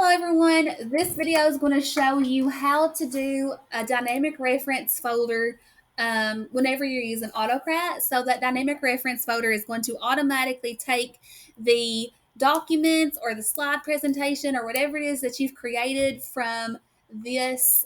everyone, this video is going to show you how to do a dynamic reference folder whenever you're using Autocrat. So that dynamic reference folder is going to automatically take the documents or the slide presentation or whatever it is that you've created from this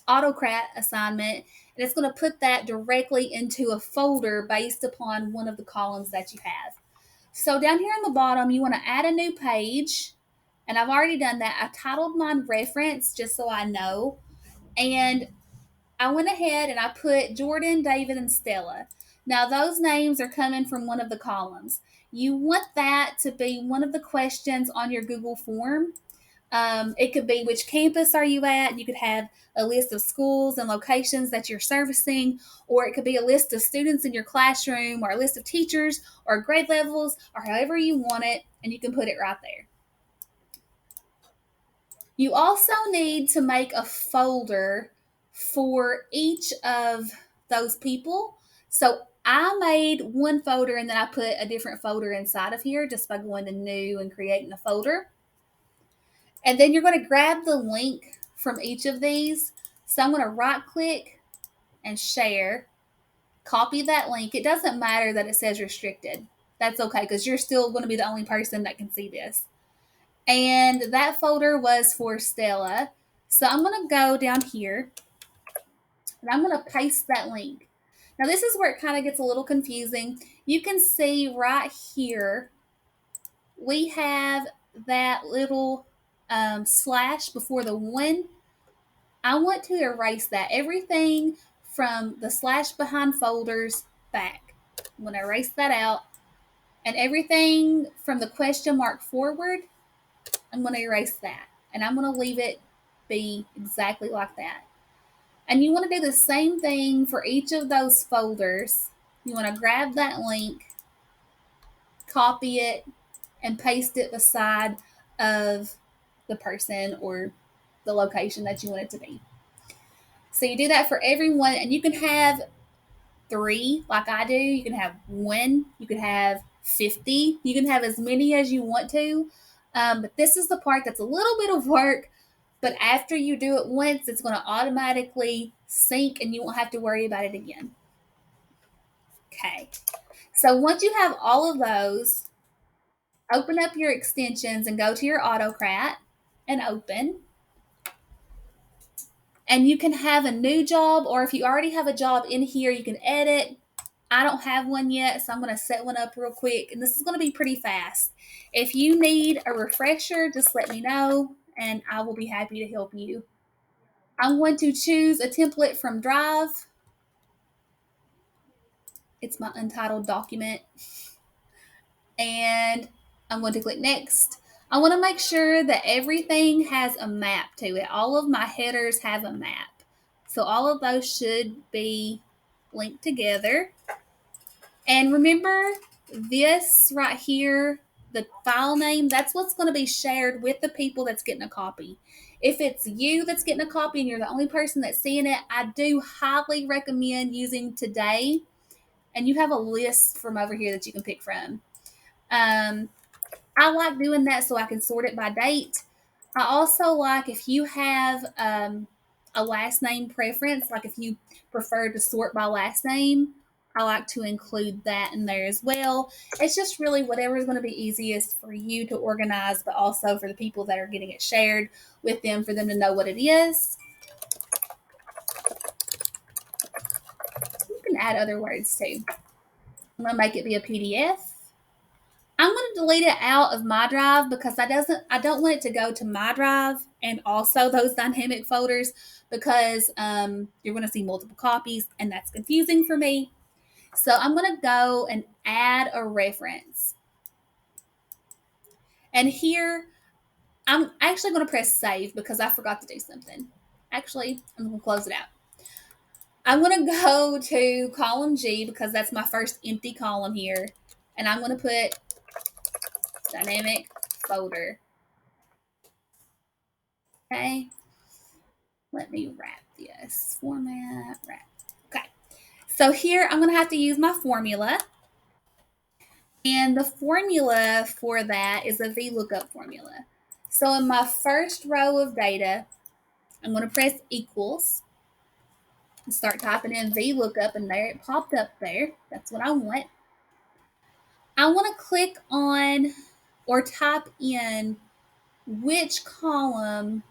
Autocrat assignment, and it's going to put that directly into a folder based upon one of the columns that you have. So down here on the bottom, you want to add a new page. And I've already done that. I titled mine reference just so I know. And I went ahead and I put Jordan, David, and Stella. Now, those names are coming from one of the columns. You want that to be one of the questions on your Google form. It could be which campus are you at? You could have a list of schools and locations that you're servicing, or it could be a list of students in your classroom, or a list of teachers, or grade levels, or however you want it, and you can put it right there. You also need to make a folder for each of those people. So I made one folder and then I put a different folder inside of here just by going to new and creating a folder. And then you're going to grab the link from each of these. So I'm going to right click and share, copy that link. It doesn't matter that it says restricted. That's okay because you're still going to be the only person that can see this. And that folder was for Stella. So I'm going to go down here and I'm going to paste that link. Now this is where it kind of gets a little confusing. You can see right here, we have that little slash before the one. I want to erase that. Everything from the slash behind folders back. I'm going to erase that out. And everything from the question mark forward, I'm going to erase that. And I'm going to leave it be exactly like that. And you want to do the same thing for each of those folders. You want to grab that link, copy it, and paste it beside of the person or the location that you want it to be. So you do that for everyone, and you can have 3 like I do. You can have 1. You can have 50. You can have as many as you want to. But this is the part that's a little bit of work, but after you do it once, it's going to automatically sync and you won't have to worry about it again. Okay. So once you have all of those, open up your extensions and go to your Autocrat and open. And you can have a new job, or if you already have a job in here, you can edit. I don't have one yet, so I'm going to set one up real quick, and this is going to be pretty fast. If you need a refresher, just let me know, and I will be happy to help you. I'm going to choose a template from Drive. It's my untitled document. And I'm going to click Next. I want to make sure that everything has a map to it. All of my headers have a map. So all of those should be linked together. And remember, this right here, the file name, that's what's going to be shared with the people that's getting a copy. If it's you that's getting a copy and you're the only person that's seeing it, I do highly recommend using Today. And you have a list from over here that you can pick from. I like doing that so I can sort it by date. I also like if you have a last name preference, like if you prefer to sort by last name, I like to include that in there as well. It's just really whatever is going to be easiest for you to organize, but also for the people that are getting it shared with them, for them to know what it is. You can add other words too. I'm going to make it be a PDF. I'm going to delete it out of my drive because I don't want it to go to my drive and also those dynamic folders, because you're going to see multiple copies and that's confusing for me. So I'm going to go and add a reference. And here, I'm actually going to press save because I forgot to do something. Actually, I'm going to close it out. I'm going to go to column G because that's my first empty column here. And I'm going to put dynamic folder. Okay. Let me wrap this. Format, wrap. Okay. So here I'm going to have to use my formula. And the formula for that is a VLOOKUP formula. So in my first row of data, I'm going to press equals and start typing in VLOOKUP, and there it popped up there. That's what I want. I want to click on or type in which column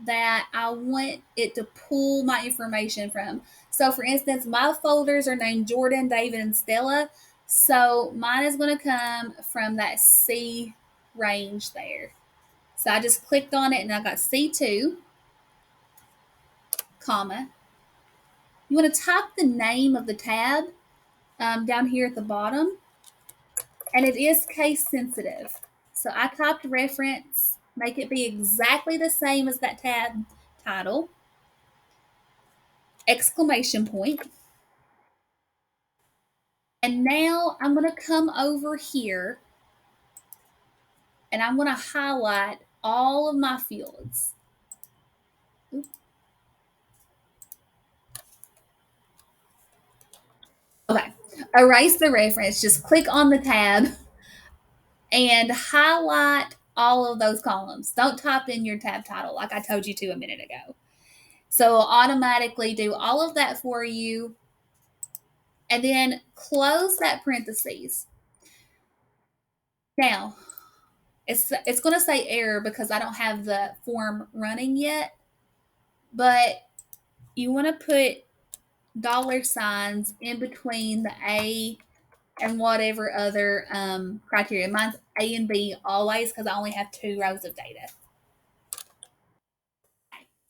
that I want it to pull my information from. So for instance, my folders are named Jordan, David, and Stella. So mine is going to come from that C range there. So I just clicked on it and I got C2, comma. You want to type the name of the tab down here at the bottom, and it is case sensitive. So I typed reference, make it be exactly the same as that tab title, exclamation point. And now I'm going to come over here and I'm going to highlight all of my fields. Okay, erase the reference. Just click on the tab and highlight all of those columns. Don't type in your tab title like I told you to a minute ago. So it'll automatically do all of that for you. And then close that parentheses. Now, it's going to say error because I don't have the form running yet, but you want to put dollar signs in between the A and whatever other criteria. Mine's A and B always because I only have 2 rows of data.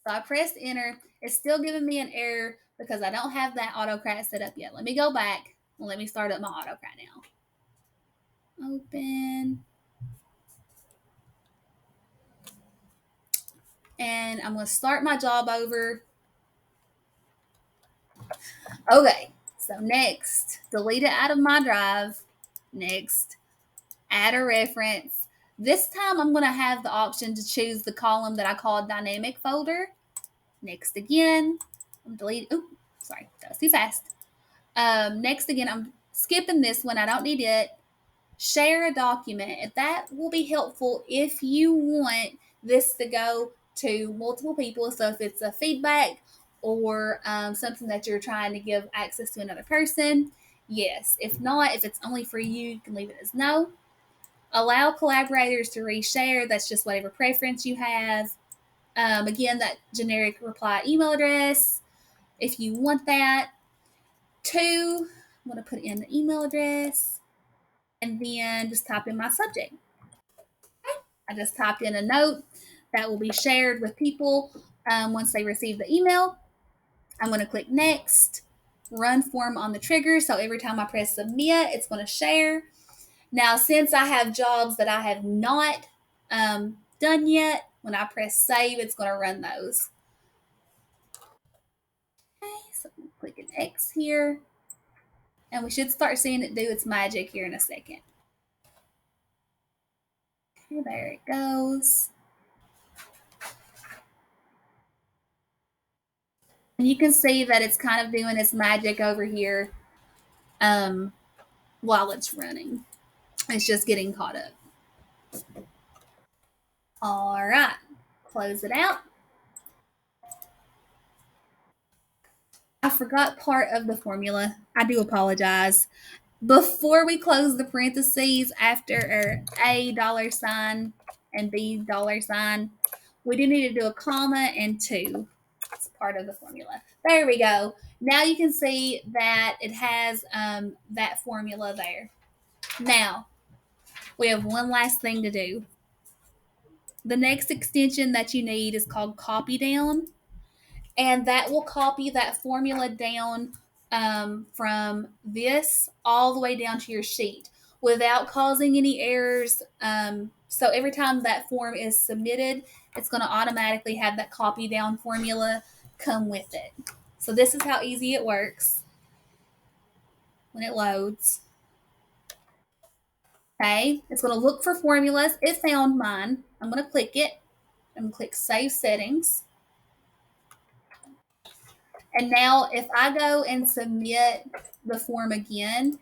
So I pressed enter. It's still giving me an error because I don't have that Autocrat set up yet. Let me go back and let me start up my Autocrat now. Open. And I'm going to start my job over. Okay, so next, delete it out of my drive. Next, add a reference. This time I'm going to have the option to choose the column that I called dynamic folder. Next again, I'm deleting. Oh, sorry, that was too fast. Next again, I'm skipping this one. I don't need it. Share a document. That will be helpful if you want this to go to multiple people. So if it's a feedback or something that you're trying to give access to another person, yes. If not, if it's only for you, you can leave it as no. Allow collaborators to reshare. That's just whatever preference you have. Again, that generic reply email address, if you want that. 2, I'm going to put in the email address and then just type in my subject. I just typed in a note that will be shared with people once they receive the email. I'm going to click next, run form on the trigger. So every time I press submit, it's going to share. Now, since I have jobs that I have not done yet, when I press save, it's going to run those. Okay, so I'm going to click an X here. And we should start seeing it do its magic here in a second. Okay, there it goes. And you can see that it's kind of doing its magic over here while it's running. It's just getting caught up. All right, close it out. I forgot part of the formula. I do apologize. Before we close the parentheses after A $sign and B $sign, we do need to do a comma and 2. It's part of the formula. There we go. Now you can see that it has that formula there. Now, we have one last thing to do. The next extension that you need is called copy down, and that will copy that formula down from this all the way down to your sheet without causing any errors. So every time that form is submitted, it's going to automatically have that copy down formula come with it. So this is how easy it works when it loads. Okay, it's going to look for formulas. It found mine. I'm going to click it. I'm going to click Save Settings. And now if I go and submit the form again,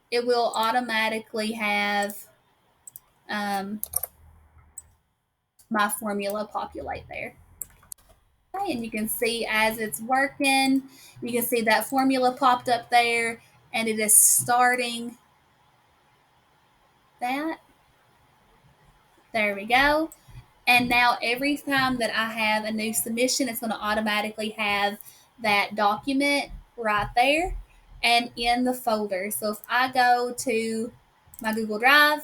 it will automatically have my formula populate there. Okay, and you can see as it's working, you can see that formula popped up there and it is starting that. There we go. And now every time that I have a new submission, it's going to automatically have that document right there and in the folder. So if I go to my Google Drive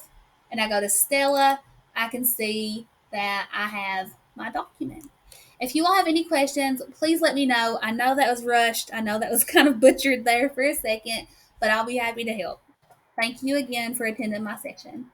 and I go to Stella, I can see that I have my document. If you all have any questions, please let me know. I know that was rushed. I know that was kind of butchered there for a second, but I'll be happy to help. Thank you again for attending my session.